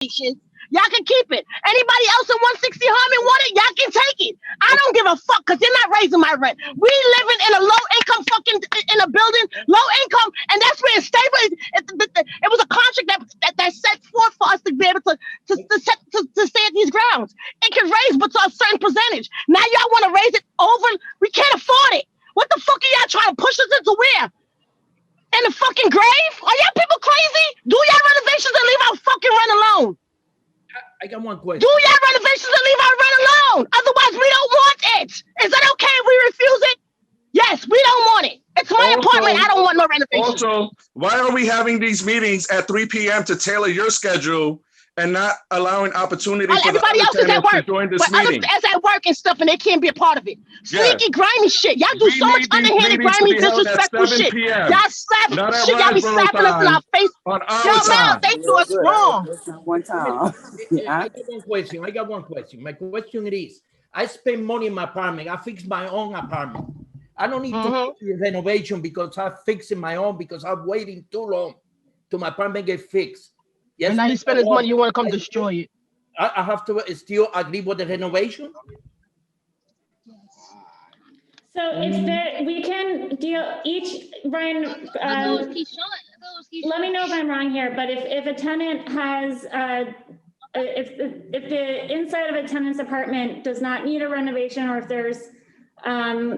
Y'all can keep it. Anybody else in 160 Harmon want it? Y'all can take it. I don't give a fuck because they're not raising my rent. We living in a low income fucking in a building, low income, and that's where it's stable. It was a contract that set forth for us to be able to stay at these grounds. It can raise, but to a certain percentage. Now y'all want to raise it over? We can't afford it. What the fuck are y'all trying to push us into where? In the fucking grave? Are y'all people crazy? Do y'all renovations and leave our fucking rent alone. I got one question. Do y'all renovations and leave our rent alone? Otherwise, we don't want it. Is it okay if we refuse it? Yes, we don't want it. It's my apartment. I don't want no renovations. Also, why are we having these meetings at 3 p.m. to tailor your schedule and not allowing opportunity for the other tenants to join this meeting? Others at work and stuff, and they can't be a part of it. Sneaky, grimy shit. Y'all do so much underhanded, grimy, disrespectful shit. Y'all slap shit. Y'all be slapping us in our face. Y'all, they do us wrong. One time. I got one question. My question is, I spend money in my apartment. I fix my own apartment. I don't need to do renovation because I'm fixing my own because I'm waiting too long till my apartment get fixed. Yes, and now you spend his money, you want to come destroy it. I have to still agree with the renovation. So if there, we can deal each, Brian, let me know if I'm wrong here, but if a tenant has, if the inside of a tenant's apartment does not need a renovation, or if there's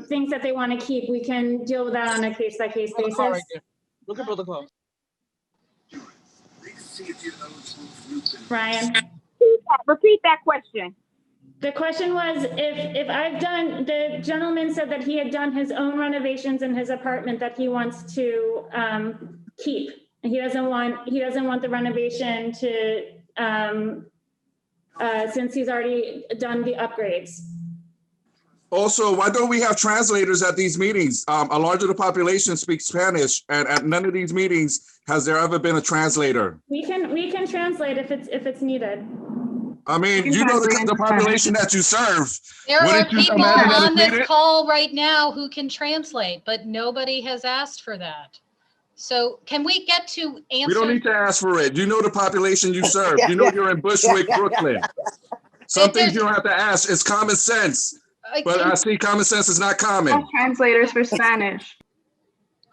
things that they want to keep, we can deal with that on a case-by-case basis. Right, look at protocol. Ryan, repeat that question. The question was, if I've done, the gentleman said that he had done his own renovations in his apartment that he wants to keep. He doesn't want the renovation to since he's already done the upgrades. Also, why don't we have translators at these meetings? A large of the population speaks Spanish, and at none of these meetings has there ever been a translator. We can translate if it's needed. I mean, you know the population that you serve. There are people on this call right now who can translate, but nobody has asked for that. So can we get to answer? We don't need to ask for it. You know the population you serve. You know you're in Bushwick, Brooklyn. Some things you don't have to ask. It's common sense. But I see common sense is not common. Translators for Spanish.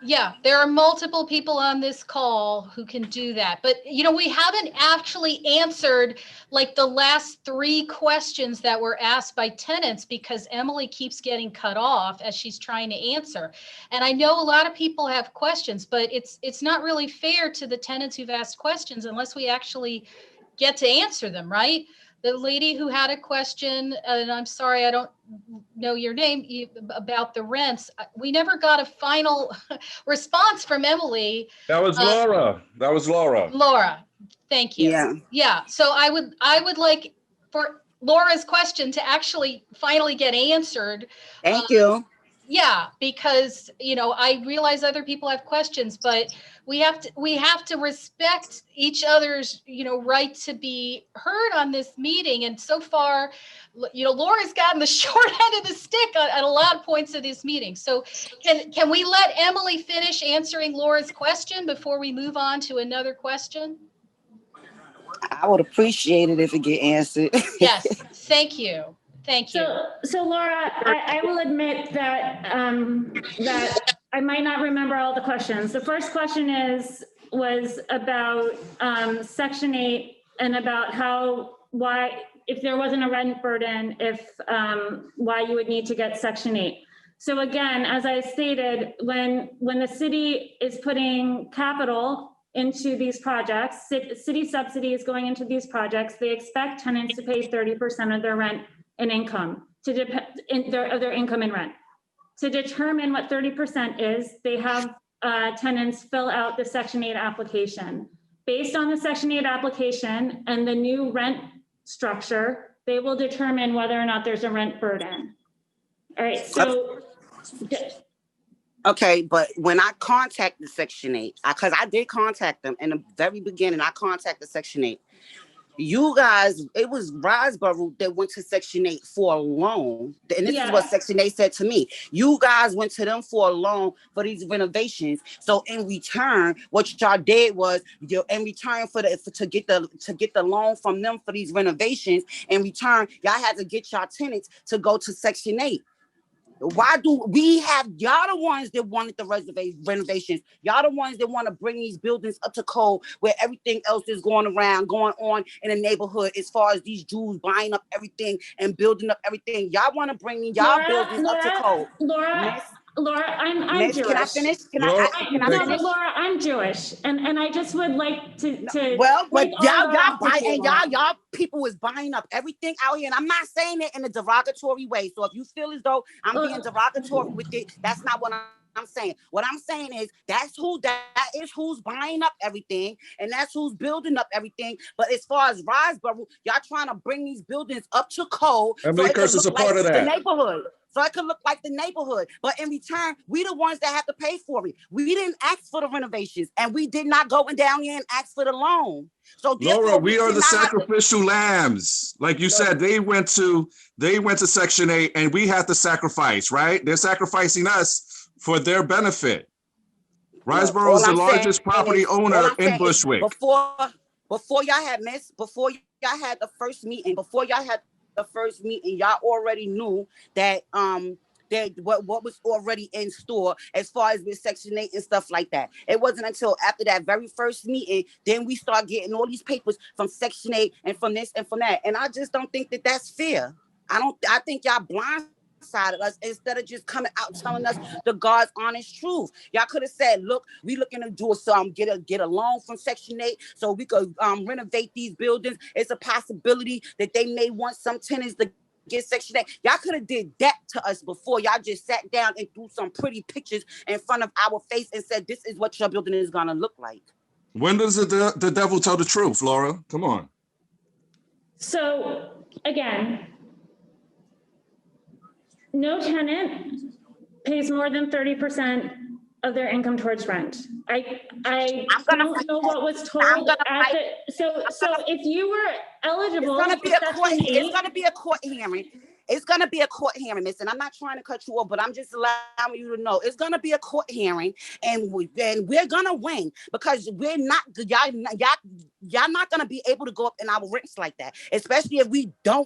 Yeah, there are multiple people on this call who can do that. But, you know, we haven't actually answered like the last 3 questions that were asked by tenants because Emily keeps getting cut off as she's trying to answer. And I know a lot of people have questions, but it's not really fair to the tenants who've asked questions unless we actually get to answer them, right? The lady who had a question, and I'm sorry, I don't know your name, about the rents. We never got a final response from Emily. That was Laura. That was Laura. Laura, thank you. Yeah. Yeah. So I would like for Laura's question to actually finally get answered. Thank you. Yeah, because, you know, I realize other people have questions, but we have to respect each other's, you know, right to be heard on this meeting. And so far, you know, Laura's gotten the short end of the stick at a lot of points of this meeting. So can we let Emily finish answering Laura's question before we move on to another question? I would appreciate it if it get answered. Yes, thank you. Thank you. So Laura, I will admit that that I might not remember all the questions. The first question was about Section 8 and about why, if there wasn't a rent burden, why you would need to get Section 8. So again, as I stated, when the city is putting capital into these projects, city subsidies going into these projects, they expect tenants to pay 30% of their rent and income their income and rent. To determine what 30% is, they have tenants fill out the Section 8 application. Based on the Section 8 application and the new rent structure, they will determine whether or not there's a rent burden. All right, so. Okay, but when I contacted Section 8, because I did contact them in the very beginning, I contacted Section 8. You guys, it was Riseboro that went to Section 8 for a loan. And this is what Section 8 said to me. You guys went to them for a loan for these renovations. So in return, what y'all did was, in return to get the loan from them for these renovations, in return, y'all had to get y'all tenants to go to Section 8. Why do we have y'all the ones that wanted the renovations? Y'all the ones that want to bring these buildings up to code where everything else is going on in the neighborhood as far as these Jews buying up everything and building up everything. Y'all want to bring y'all buildings up to code. Laura, I'm Jewish. Can I finish? Can I finish? Laura, I'm Jewish, and I just would like to well, but y'all people is buying up everything out here, and I'm not saying it in a derogatory way. So if you feel as though I'm being derogatory with it, that's not what I'm saying. What I'm saying is that is who's buying up everything, and that's who's building up everything. But as far as Riseboro, y'all trying to bring these buildings up to code, How many curses are part of that? The neighborhood. So it could look like the neighborhood. But in return, we the ones that have to pay for it. We didn't ask for the renovations, and we did not go down here and ask for the loan. So Laura, we are the sacrificial lambs. Like you said, they went to Section 8 and we had to sacrifice, right? They're sacrificing us for their benefit. Riseboro is the largest property owner in Bushwick. Before y'all had the first meeting, y'all already knew that what was already in store as far as with Section 8 and stuff like that. It wasn't until after that very first meeting, then we start getting all these papers from Section 8 and from this and from that. And I just don't think that that's fair. I think y'all blindsided us instead of just coming out telling us the God's honest truth. Y'all could have said, look, we looking to do get a loan from Section 8 so we could renovate these buildings. It's a possibility that they may want some tenants to get Section 8. Y'all could have did that to us before y'all just sat down and threw some pretty pictures in front of our face and said, this is what your building is gonna look like. When does the devil tell the truth, Laura? Come on. So again, no tenant pays more than 30% of their income towards rent. I don't know what was told so if you were eligible, it's gonna be a court hearing. It's going to be a court hearing, miss, and I'm not trying to cut you off, but I'm just allowing you to know it's going to be a court hearing, and we're going to win because y'all not going to be able to go up in our rents like that, especially if we do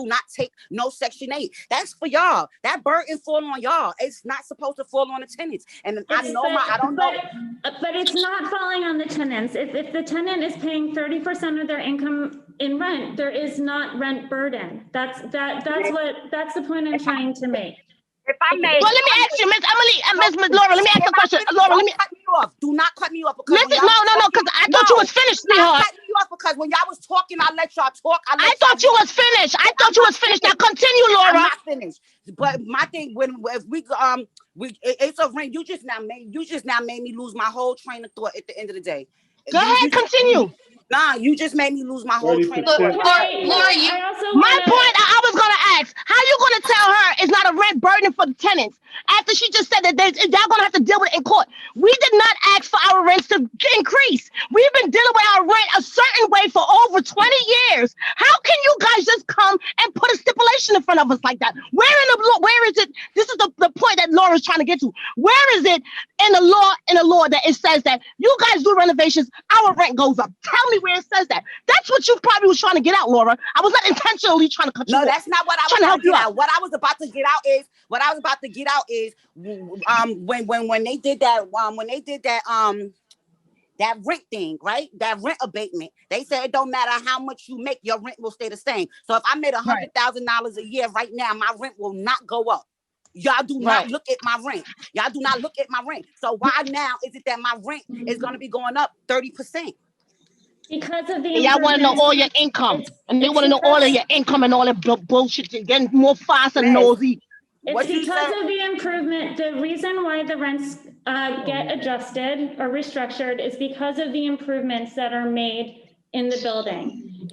not take no Section 8. That's for y'all. That burden fall on y'all. It's not supposed to fall on the tenants. And I don't know. But it's not falling on the tenants. If the tenant is paying 30% of their income in rent, there is not rent burden. That's the point I'm trying to make. If I may, well, let me ask you, Miss Emily, Miss Laura, let me ask you a question. Laura, let me cut me off. Do not cut me off. Listen, no, because I thought you was finished, sweetheart. Cut me off because when y'all was talking, I let y'all talk. I thought you was finished. Now continue, Laura. I'm not finished. But my thing, it's a rent. You just now made me lose my whole train of thought at the end of the day. Go ahead, continue. Nah, you just made me lose my whole train of thought. Laura, my point I was going to ask, how you going to tell her it's not a rent burden for the tenants after she just said that y'all going to have to deal with it in court? We did not ask for our rents to increase. We've been dealing with our rent a certain way for over 20 years. How can you guys just come and put a stipulation in front of us like that? Where is it? This is the point that Laura's trying to get to. Where is it in the law that it says that you guys do renovations, our rent goes up? Tell me where it says that. That's what you probably was trying to get out, Laura. I was not intentionally trying to cut you off. No, that's not what I was trying to get out. What I was about to get out is when they did that rent thing, right? That rent abatement. They said it don't matter how much you make, your rent will stay the same. So if I made $100,000 a year right now, my rent will not go up. Y'all do not look at my rent. Y'all do not look at my rent. So why now is it that my rent is going to be going up 30%? Because of the y'all want to know all your income, and they want to know all of your income and all that bullshit, getting more fast and nosy. It's because of the improvement. The reason why the rents get adjusted or restructured is because of the improvements that are made in the building.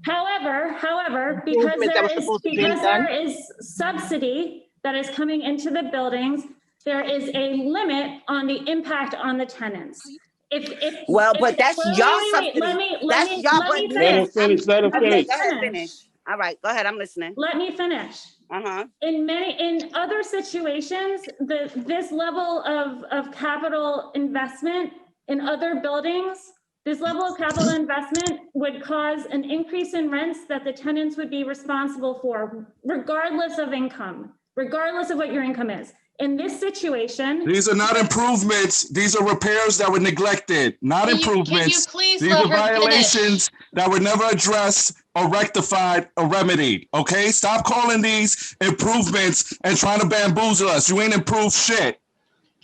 However, because there is subsidy that is coming into the buildings, there is a limit on the impact on the tenants. Well, but if- that's wait, y'all wait, subsidy. let me That's y'all, let but me Let him finish. finish, let him Let me finish. go ahead, finish. All right, go ahead, I'm listening. Let me finish. Uh-huh. In other situations, this level of capital investment in other buildings, this level of capital investment would cause an increase in rents that the tenants would be responsible for, regardless of income, regardless of what your income is. In this situation, These are not improvements. These are repairs that were neglected, not Can you improvements. please These let are her violations finish? that were never addressed or rectified or remedied. Okay, stop calling these improvements and trying to bamboozle us. You ain't improved shit.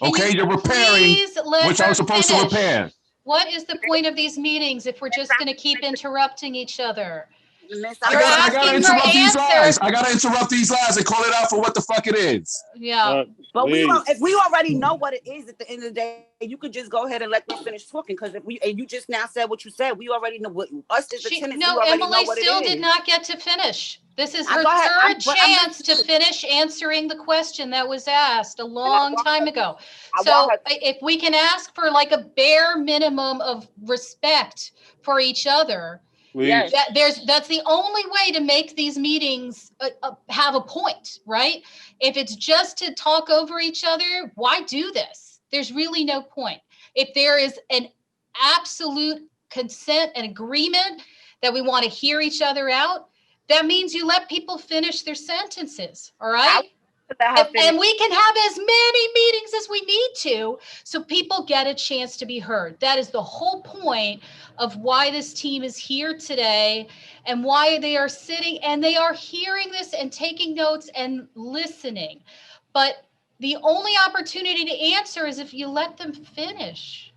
Can Okay, you you're repairing, please let which I her was supposed to finish? repair. What is the point of these meetings if we're just going to keep interrupting each other? Miss, I You're gotta asking for interrupt these lies. answers. I gotta interrupt these lies and call it out for what the fuck it is. Yeah. But Please. if we already know what it is at the end of the day, you could just go ahead and let them finish talking. Because and you just now said what you said, we already know what us as the tenants. No, we already know Emily what it still is. did not get to finish. This is her Go ahead. third chance to finish answering the question that was asked a long time ago. So if we can ask for like a bare minimum of respect for each other, Please. that's the only way to make these meetings have a point, right? If it's just to talk over each other, why do this? There's really no point. If there is an absolute consent and agreement that we want to hear each other out, that means you let people finish their sentences, all right? And we can have as many meetings as we need to so people get a chance to be heard. That is the whole point of why this team is here today and why they are sitting and they are hearing this and taking notes and listening. But the only opportunity to answer is if you let them finish.